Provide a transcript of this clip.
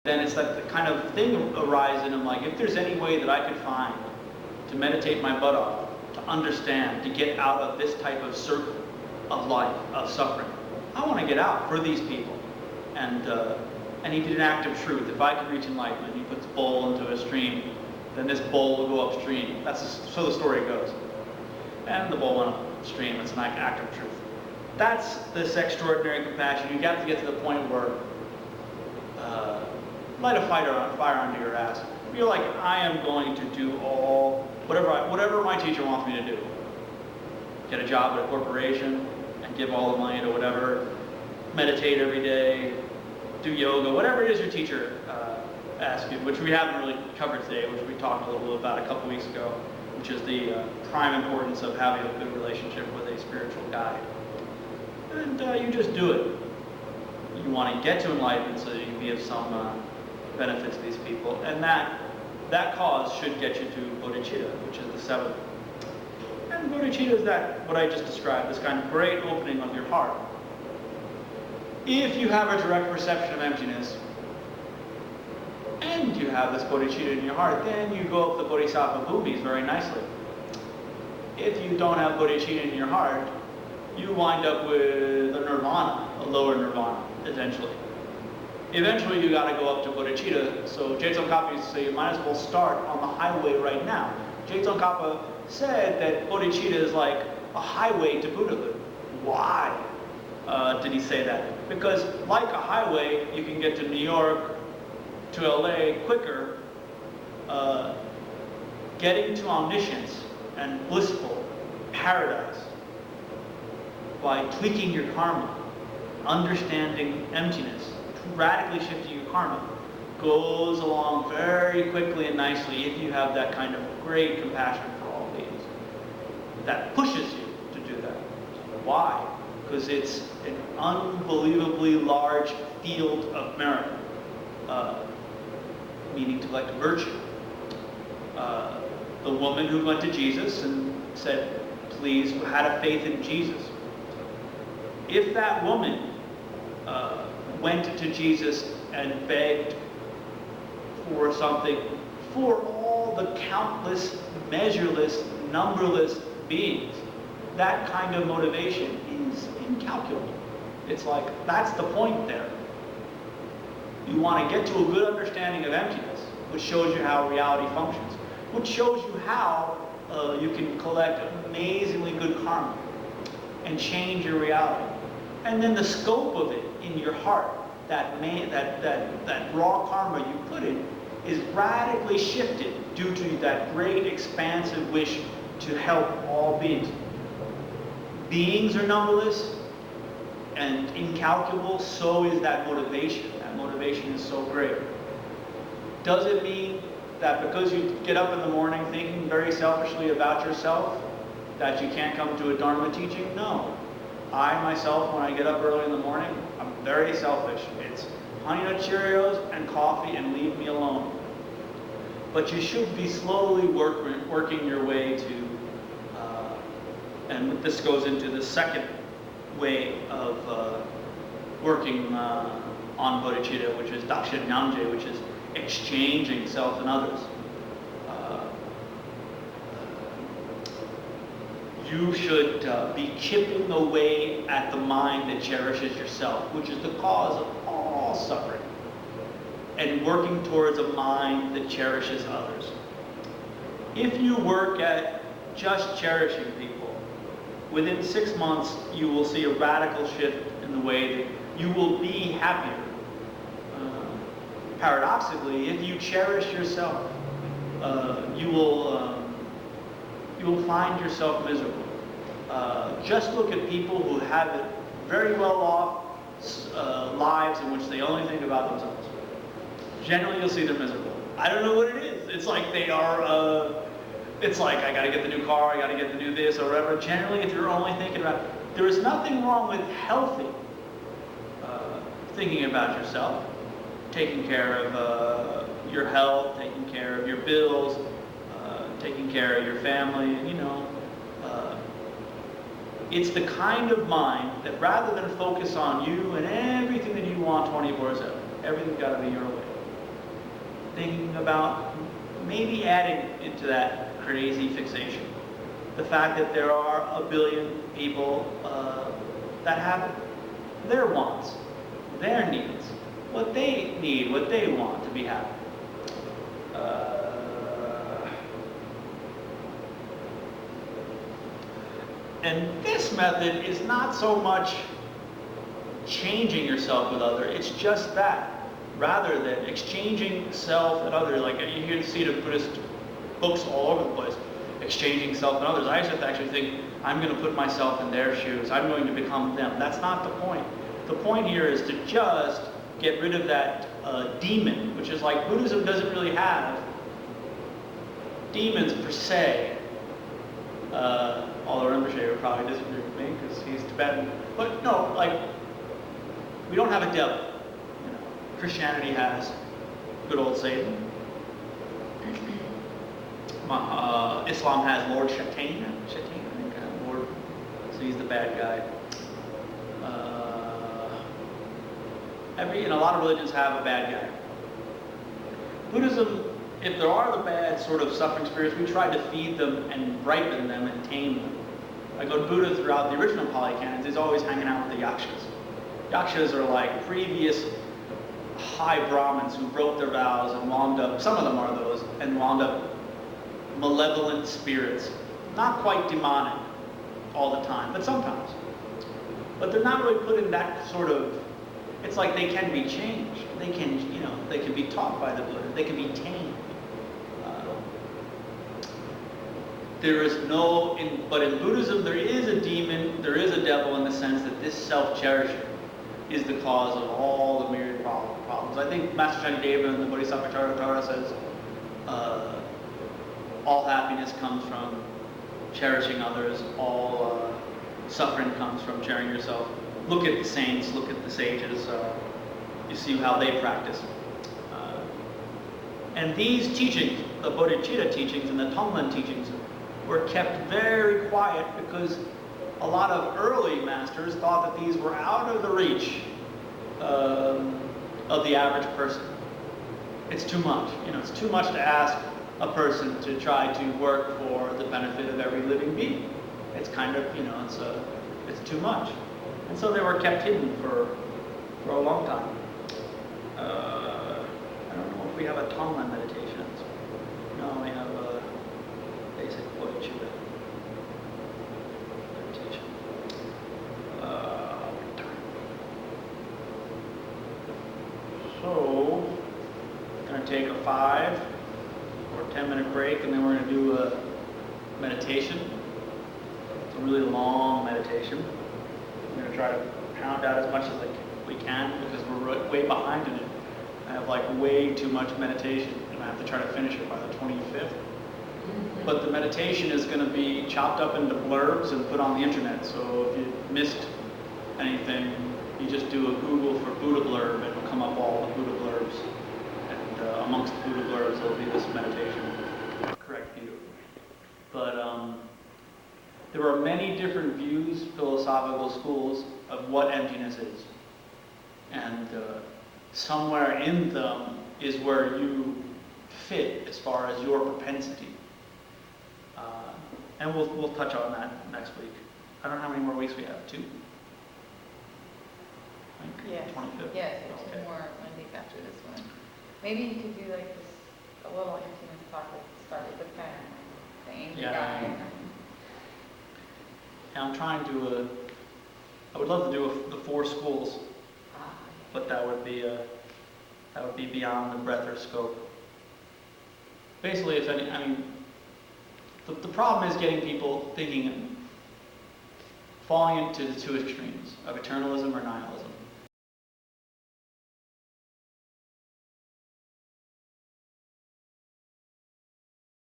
then it's like the kind of thing arises in him, like, if there's any way that I could find to meditate my butt off, to understand, to get out of this type of circle of life, of suffering, I want to get out for these people. And he did an act of truth. If I could reach enlightenment, he puts a bowl into a stream, then this bowl will go upstream. So the story goes. And the bowl went upstream. It's an act of truth. That's this extraordinary compassion. You got to get to the point where light a fire under your ass. You're like, I am going to do whatever my teacher wants me to do. Get a job at a corporation and give all the money to whatever. Meditate every day. Do yoga. Whatever it is your teacher asks you, which we haven't really covered today, which we talked a little bit about a couple weeks ago, which is the prime importance of having a good relationship with a spiritual guide. And you just do it. You want to get to enlightenment so that you can be of some benefit to these people. And that cause should get you to bodhicitta, which is the seventh. And bodhicitta is what I just described, this kind of great opening of your heart. If you have a direct perception of emptiness, and you have this bodhicitta in your heart, then you go up the bodhisattva bhumis very nicely. If you don't have bodhicitta in your heart, you wind up with a nirvana, a lower nirvana, eventually. Eventually you got to go up to bodhicitta. So Tsongkhapa used to say you might as well start on the highway right now. Tsongkhapa said that bodhicitta is like a highway to Buddhahood. Why did he say that? Because like a highway, you can get to New York, to LA quicker. Getting to omniscience and blissful paradise by tweaking your karma, understanding emptiness, radically shifting your karma, goes along very quickly and nicely if you have that kind of great compassion for all beings. That pushes you to do that. Why? Because it's an unbelievably large field of merit, meaning to like virtue. The woman who went to Jesus and said, please, had a faith in Jesus. If that woman went to Jesus and begged for something for all the countless, measureless, numberless beings, that kind of motivation is incalculable. It's like, that's the point there. You want to get to a good understanding of emptiness, which shows you how reality functions, which shows you how you can collect amazingly good karma and change your reality. And then the scope of it in your heart, that raw karma you put in, is radically shifted due to that great expansive wish to help all beings. Beings are numberless and incalculable, so is that motivation. That motivation is so great. Does it mean that because you get up in the morning thinking very selfishly about yourself, that you can't come to a Dharma teaching? No. I myself, when I get up early in the morning, I'm very selfish. It's Honey Nut Cheerios and coffee and leave me alone. But you should be slowly working your way to, and this goes into the second way of working on bodhicitta, which is daksha nyanje, which is exchanging self and others. You should be chipping away at the mind that cherishes yourself, which is the cause of all suffering, and working towards a mind that cherishes others. If you work at just cherishing people, within 6 months you will see a radical shift in the way that you will be happier. Paradoxically, if you cherish yourself, you will find yourself miserable. Just look at people who have it very well off lives in which they only think about themselves. Generally, you'll see they're miserable. I don't know what it is. It's like they are, it's like, I gotta get the new car, I gotta get the new this, or whatever. Generally, if you're only thinking about it, there is nothing wrong with healthy thinking about yourself, taking care of your health, taking care of your bills, taking care of your family, you know. It's the kind of mind that rather than focus on you and everything that you want 24/7, everything's got to be your way. thinking about maybe adding into that crazy fixation the fact that there are a billion people that have their wants, their needs, what they need, what they want to be happy. And this method is not so much changing yourself with others, it's just that. Rather than exchanging self and other, like you hear see the Buddhist books all over the place, exchanging self and others. I used to actually think, I'm going to put myself in their shoes, I'm going to become them. That's not the point. The point here is to just get rid of that demon, which is like Buddhism doesn't really have demons per se. Although Rinpoche would probably disagree with me because he's Tibetan. But no, like, we don't have a devil. You know, Christianity has good old Satan. Islam has Lord Shaitan, I think, Lord, so he's the bad guy. A lot of religions have a bad guy. Buddhism, if there are the bad sort of suffering spirits, we try to feed them and ripen them and tame them. Like when Buddha throughout the original Pali canons, he's always hanging out with the yakshas. Yakshas are like previous high Brahmins who broke their vows and wound up, some of them are those, and wound up malevolent spirits. Not quite demonic all the time, but sometimes. But they're not really put in that sort of, it's like they can be changed. They can, they can be taught by the Buddha. They can be tamed. There is no, but in Buddhism there is a demon, there is a devil in the sense that this self-cherisher is the cause of all the myriad problems. I think Master Shantideva in the Bodhisattva Charvatara says, all happiness comes from cherishing others, all suffering comes from sharing yourself. Look at the saints, look at the sages, you see how they practice. And these teachings, the Bodhicitta teachings and the Tonglen teachings, were kept very quiet because a lot of early masters thought that these were out of the reach of the average person. It's too much. It's too much to ask a person to try to work for the benefit of every living being. It's kind of, it's too much. And so they were kept hidden for a long time. I don't know if we have a Tonglen meditation. No, we have a basic Bodhicitta meditation. So, I'm going to take a 5 or 10-minute break, and then we're going to do a meditation. It's a really long meditation. I'm going to try to pound out as much as we can because we're way behind in it. I have like way too much meditation, and I have to try to finish it by the 25th. But the meditation is going to be chopped up into blurbs and put on the internet. So if you missed anything, you just do a Google for Buddha blurb, and it'll come up all the Buddha blurbs. And amongst the Buddha blurbs, there'll be this meditation. Correct view. But there are many different views, philosophical schools, of what emptiness is. And somewhere in them is where you fit as far as your propensity. And we'll touch on that next week. I don't know how many more weeks we have. 2? Yes. 25th? Yes, Okay. 2 more Mondays after this one. Maybe you could do like this, a little emptiness talk that start with the pen, the angry guy. And I'm trying to, I would love to do the 4 schools, but that would be beyond the breadth or scope. Basically, the problem is getting people thinking, falling into the 2 extremes of eternalism or nihilism.